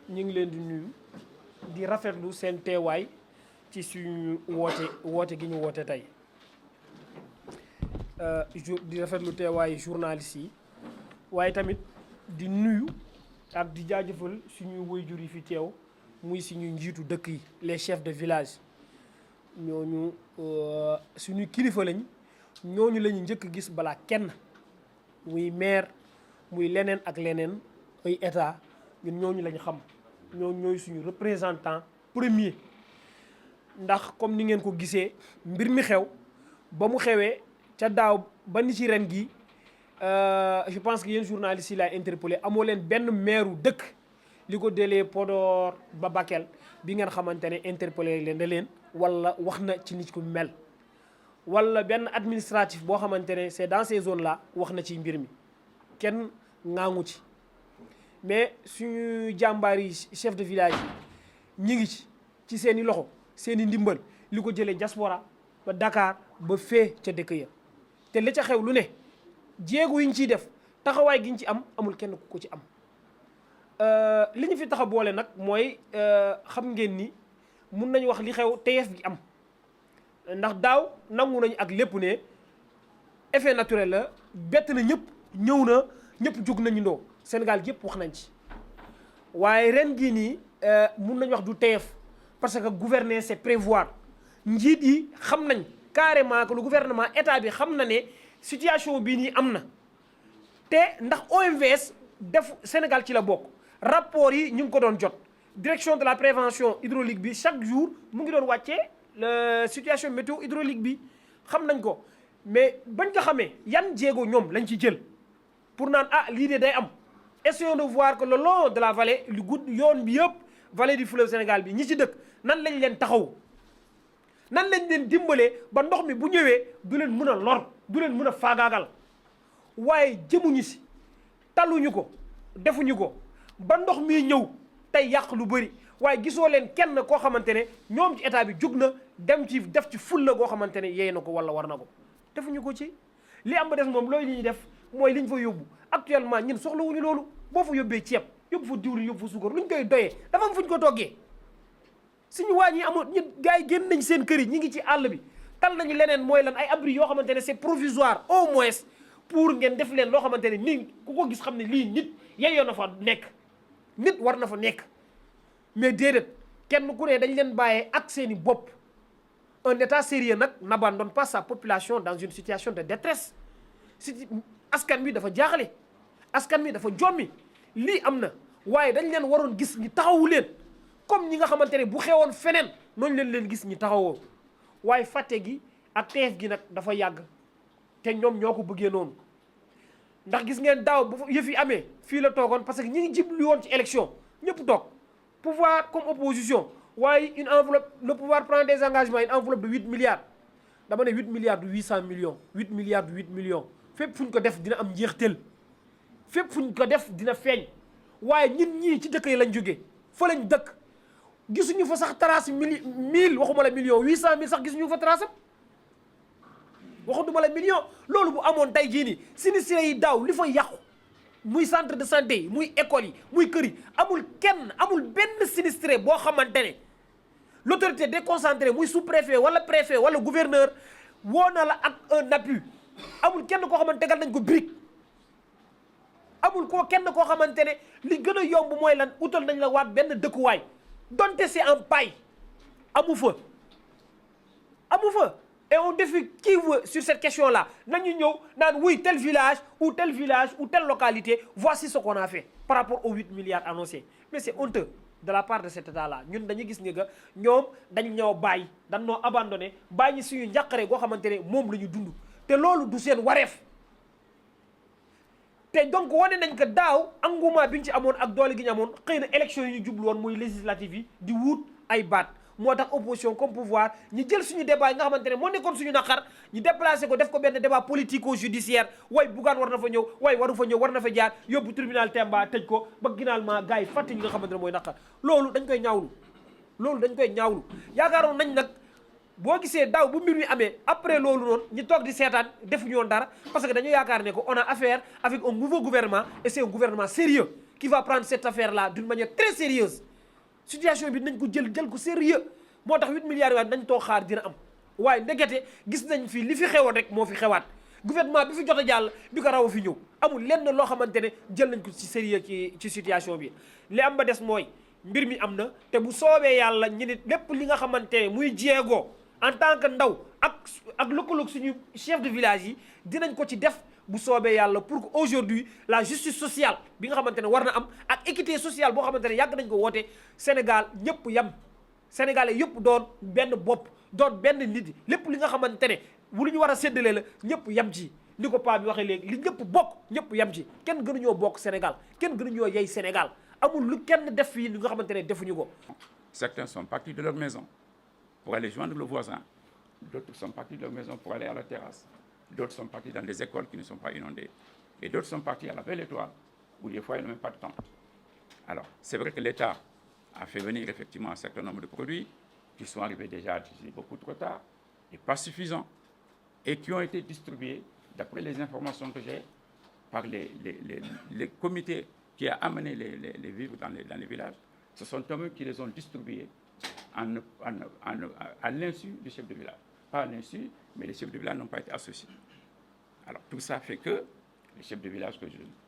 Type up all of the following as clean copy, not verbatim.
ñu ngi leen di nuyu di rafetlu seen teewaay ci suñu woote gi ñu woote tey di rafetlu teewaayu journaliste yi waaye tamit di nuyu ak di jaajëfal suñu waajur yi fi teew muy suñu njiitu dëkk yi les chefs de village ñooñu suñu kilifa lañ ñooñu la ñu njëkk gis balaa kenn muy maire muy leneen ak leneen ay état ñun ñooñu lañ xam ñooy suñu représentant premier ndax comme ni ngeen ko gisee mbir mi xew ba mu xewee ca daaw ba ni ci ren gi je pense que yéen journalistes yi laay interpellé amoo leen benn maire dëkk li ko delee Podor ba Bakel bi ngeen xamante ne interpellé leen da leen wala wax na ci nit ku mel wala benn administratif boo xamante ne c'est dans ces zones là wax na ci mbir mi kenn ngaangu ci mais suñu jàmbaar yi chef de village yi ñi ngi ci seen i loxo seen i ndimbal li ko jëlee diaspora ba Dakar ba fee ca dëkk ya te li ca xew lu ne jéego yi ñu ciy def taxawaay gi ñu ci am amul kenn ku ko ci am li ñu fi tax a boole nag mooy xam ngeen ni mun nañu wax li xew teyeef gi am ndax daaw nangu nañu ak lépp ne effet naturel la bett na ñëpp ñëw na ñëpp jóg nañu ndoo Sénégal yëpp wax nañ ci waaye ren gii nii mun nañu wax du teyeef parce que gouverner c'est prévoir njiit yi xam nañ carrément que le gouvernement état bi xam na ne situation bii nii am na te ndax OMVS def Sénégal ci la bokk rapport yi ñu ngi ko doon jot direction de la prévention hydraulique bi chaque jour mu ngi doon wàccee la situation météo hydraulique bi xam nañ ko mais bañ ko xamee yan jéego ñoom lañ ci jël pour naan lii de day am essayons de voir que le long de la vallée lu gudd yoon bi yëpp vallée du fleuve Sénégal bi ñi ci dëkk nan lañ leen taxaw nan lañ leen dimbalee ba ndox mi bu ñëwee du leen mën a lor du leen mën a faagaagal waaye jëmuñu si taluñu ko defuñu ko ba ndox mi ñëw tey yàq lu bëri waaye gisoo leen kenn koo xamante ne ñoom ci état bi jug na dem ci def ci fulla goo xamante ne yey na ko wala war na ko defuñu ko ci li am ba des moom looy li ñuy def mooy liñ fa yóbbu actuellement ñun soxlawuñu loolu boo fa yóbbee ceeb yóbbu fa diwlin yóbbu fa suukar luñ koy doyee dafa am fuñ ko toggee suñu waa ñi amoon ñun gars yi génn nañ seen kër yi ñi ngi ci àll bi tal nañu leneen mooy lan ay abri yoo xamante ne c'est provisoire au moins pour ngeen def leen loo xamante ne nii ku ko gis xam ne lii nit yeyoo na fa nekk nit war na fa nekk mais déedéet kenn ku ne dañ leen bàyyee ak seeni bopp un état sérieux nag n'abandonne pas sa population dans une situation de détresse si askan bi dafa jaaxle askan bi dafa jommi lii am na waaye dañ leen waroon gis ñi taxawu leen comme ñi nga xamante ne bu xewoon feneen noonu leen gis ñi taxawoo waaye fàtte gi ak teef gi nag dafa yàgg te ñoom ñoo ko bëggee noonu ndax gis ngeen daaw bu yëf yi amee fii la toogoon parce que ñi ngi jiblu woon ci élection ñëpp toog pouvoir comme opposition waaye une enveloppe le pouvoir prend des engagements une enveloppe de 8 milliards dama ne 8 milliards de 800 millions 8 milliards de 8 millions fépp fu ñu ko def dina am njeexteel fépp fu ñu ko def dina feeñ waaye ñun ñii ci dëkk yi lañ jógee fa lañ dëkk gisuñu fa sax trace 1000 waxuma la million 800000 sax gisuñu fa trace am waxutuma la million loolu bu amoon tey jii nii sinistré yi daaw li fa yàqu muy centre de santé yi muy école yi muy kër yi amul benn sinistré boo xamante ne l'autorité déconcentrée muy sous-préfet wala préfet wala gouverneur woo na la ak un appui amul kenn koo xamante tegal nañ ko brique amul kenn koo xamante ne li gën a yomb mooy lan utal nañ la waat benn dëkkuwaay donte c'est en paille amu fa et on défie qui veut sur cette question-là nañu ñëw naan oui tel village ou telle localité voici ce qu'on a fait par rapport aux 8 milliards annoncés mais c'est honteux de la part de cet état-là ñun dañuy gis ne que ñoom dañ ñoo bàyyi dañ noo abandonné bàyyi suñu njàqare goo xamante ne moom la ñu dund te loolu du seen wareef te donc wane nañ que daaw engouement bi ñu ci amoon ak doole gi ñu amoon xëy na élection yi ñu jublu woon muy législative yi di wut ay baat moo tax opposition comme pouvoir ñu jël suñu débat yi nga xamante ne moo nekkoon suñu naqar ñu déplacé ko def ko benn débat politico-judiciaire way Bougane war na fa ñëw way waru fa ñëw war na fa jaar yóbbu tribunal Temba tëj ko ba finalement gars yi fàtte ñi nga xamante ne mooy naqar loolu dañ koy ñaawlu yaakaaroon nañ nag boo gisee daaw bu mbir mi amee après loolu noonu ñu toog di seetaan defuñu woon dara parce que dañu yaakaar ne ko on a affaire avec un nouveau gouvernement et c'est un gouvernement sérieux qui va prendre cette affaire-là d'une manière très sérieuse situation bi nañ ko jël ko sérieux moo tax 8 milliards yooyu nañ toog xaar dina am waaye ndekete gis nañ fii li fi xewoon rek moo fi xewaat gouvernement bi fi jot a jàll bi ko raw a fi ñëw amul lenn loo xamante ne jël nañ ko ci sérieux ci situation bi li am ba des mooy mbir mi am na te bu soobee yàlla ñu nit lépp li nga xamante ne muy jéego en tant que ndaw ak lëkkaloog suñu chef de village yi dinañ ko ci def bu soobee yàlla pour que aujourd'hui la justice sociale bi nga xamante ne war na am ak équité sociale boo xamante ne yàgg nañ ko woote Sénégal ñëpp yam Sénégalais yëpp doon benn bopp doon benn nit lépp li nga xamante ne lu ñu war a séddale la ñëpp yam ci ni ko paa bi waxee léegi li ñëpp bokk ñëpp yam ci kenn gënuñoo bokk Sénégal kenn gënuñoo yey Sénégal amul lu kenn def fii li nga xamante ne defuñu ko. Certains sont partis de leur maison pour aller joindre le voisin. D'autres sont partis de leur maison pour aller à la terrasse. D'autres sont partis dans des écoles qui ne sont pas inondées. Et d'autres sont partis à la Belle Étoile, où des fois, il n'y a même pas de temps. Alors, c'est vrai que l'État a fait venir effectivement un certain nombre de produits qui sont arrivés déjà beaucoup trop tard et pas suffisants, et qui ont été distribués, d'après les informations que j'ai, par les comités qui ont amené les vivres dans les villages. Ce sont eux qui les ont distribués à l'insu du chef de village. Pas à l'insu, mais les chefs de village n'ont pas été associés. Alors tout ça fait que les chefs de village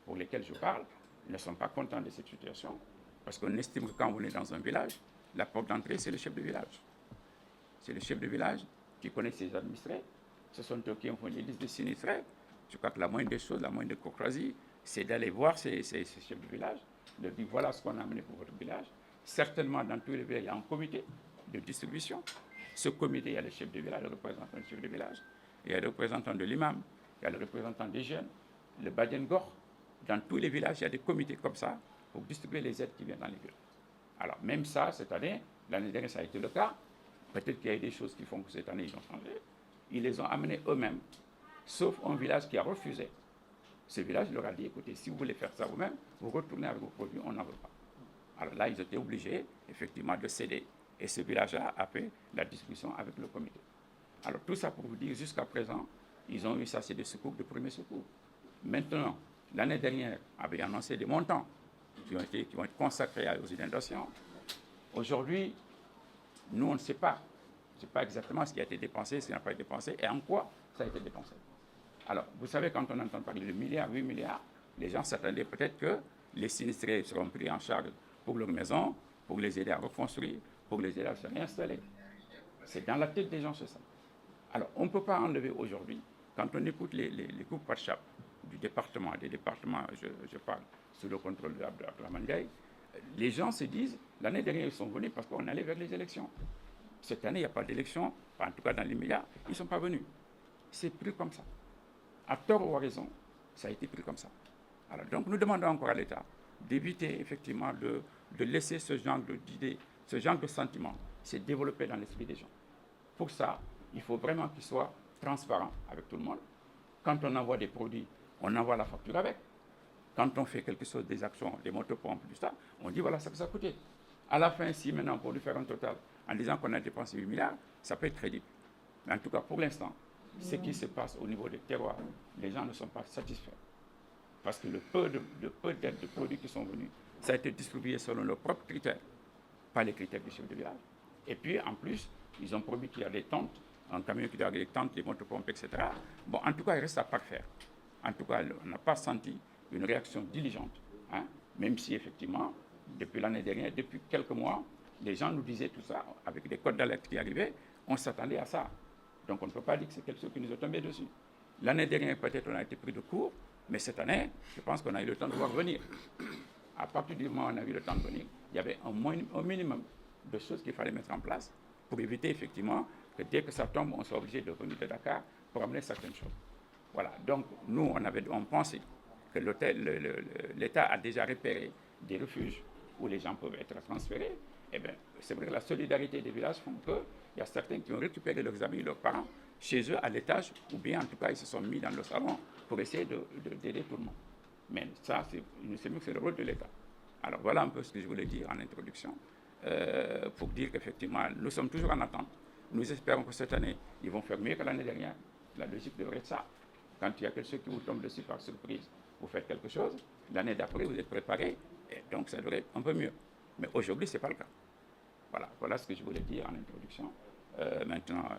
pour lesquels je parle ne sont pas contents de cette situation, parce qu'on estime que quand on est dans un village, la porte d'entrée, c'est le chef de village. C'est le chef de village qui connaît ses administrés. Ce sont eux qui ont fait les listes de sinistrés. Je crois que la moindre des choses, la moindre de courtoisie, c'est d'aller voir ces chefs de village, de dire voilà ce qu'on a amené pour votre village. Certainement, dans tous les villages, il y a un comité de distribution. Ce comité, il y a le chef de village, le représentant du chef de village, il y a le représentant de l'imam, il y a le représentant des jeunes, le Badien Gor. Dans tous les villages, il y a des comités comme ça pour distribuer les aides qui viennent dans les villages. Alors, même ça, cette année, l'année dernière, ça a été le cas. Peut-être qu'il y a eu des choses qui font que cette année, ils ont changé. Ils les ont amenés eux-mêmes, sauf un village qui a refusé. Ce village leur a dit, écoutez, si vous voulez faire ça vous-même, vous retournez avec vos produits, on n'en veut pas. Alors là, ils étaient obligés, effectivement, de céder. Et ce village-là a fait la discussion avec le comité. Alors tout ça pour vous dire, jusqu'à présent, ils ont eu ça, c'est des secours de premier secours. Maintenant, l'année dernière, avait annoncé des montants qui vont être consacrés aux inondations. Aujourd'hui, nous, on ne sait pas. On ne sait pas exactement ce qui a été dépensé, ce qui n'a pas été dépensé, et en quoi ça a été dépensé. Alors, vous savez, quand on entend parler de milliards, 8 milliards, les gens s'attendaient peut-être que les sinistrés seront pris en charge pour leur maison, pour les aider à reconstruire, pour les aider à se réinstaller. C'est dans la tête des gens, c'est ça. Alors, on ne peut pas enlever aujourd'hui, quand on écoute les groupes WhatsApp du département, des départements, je parle sous le contrôle de Abdourahmane Gaye, les gens se disent, l'année dernière, ils sont venus parce qu'on allait vers les élections. Cette année, il n'y a pas d'élection, en tout cas dans les médias, ils ne sont pas venus. C'est pris comme ça. À tort ou à raison, ça a été pris comme ça. Alors, donc, nous demandons encore à l'État d'éviter effectivement de laisser ce genre d'idées, ce genre de sentiments se développer dans l'esprit des gens. Pour ça, il faut vraiment qu'ils soient transparents avec tout le monde. Quand on envoie des produits, on envoie la facture avec. Quand on fait quelque chose, des actions, des motopompes, tout ça, on dit voilà ce que ça a coûté. À la fin, si maintenant, pour lui faire un total, en disant qu'on a dépensé 8 milliards, ça peut être crédible. Mais en tout cas, pour l'instant, ce qui se passe au niveau des terroirs, les gens ne sont pas satisfaits. Parce que le peu d'aides de produits qui sont venus, ça a été distribué selon leurs propres critères, pas les critères du chef de village. Et puis, en plus, ils ont promis qu'il y a des tentes, un camion qui doit avoir des tentes, des motopompes, etc. Bon, en tout cas, il reste à parfaire. En tout cas, on n'a pas senti une réaction diligente. Hein, même si, effectivement, depuis l'année dernière, depuis quelques mois, les gens nous disaient tout ça, avec des codes d'alerte qui arrivaient, on s'attendait à ça. Donc, on ne peut pas dire que c'est quelque chose qui nous est tombé dessus. L'année dernière, peut-être, on a été pris de court, mais cette année, je pense qu'on a eu le temps de voir venir. À partir du moment où on a eu le temps de venir, il y avait un minimum de choses qu'il fallait mettre en place pour éviter, effectivement, que dès que ça tombe, on soit obligé de revenir de Dakar pour amener certaines choses. Voilà. Donc, nous, on pensait que l'État a déjà repéré des refuges où les gens peuvent être transférés. Eh bien, c'est vrai que la solidarité des villages font qu'il y a certains qui ont récupéré leurs amis, leurs parents, chez eux, à l'étage, ou bien, en tout cas, ils se sont mis dans le salon pour essayer d'aider tout le monde. Mais ça, c'est le rôle de l'État. Alors, voilà un peu ce que je voulais dire en introduction, pour dire qu'effectivement, nous sommes toujours en attente. Nous espérons que cette année, ils vont faire mieux que l'année dernière. La logique devrait être ça. Quand il y a quelque chose qui vous tombe dessus par surprise, vous faites quelque chose. L'année d'après, vous êtes préparé Et donc, ça devrait être un peu mieux. Mais aujourd'hui, ce n'est pas le cas. Voilà ce que je voulais dire en introduction. Maintenant...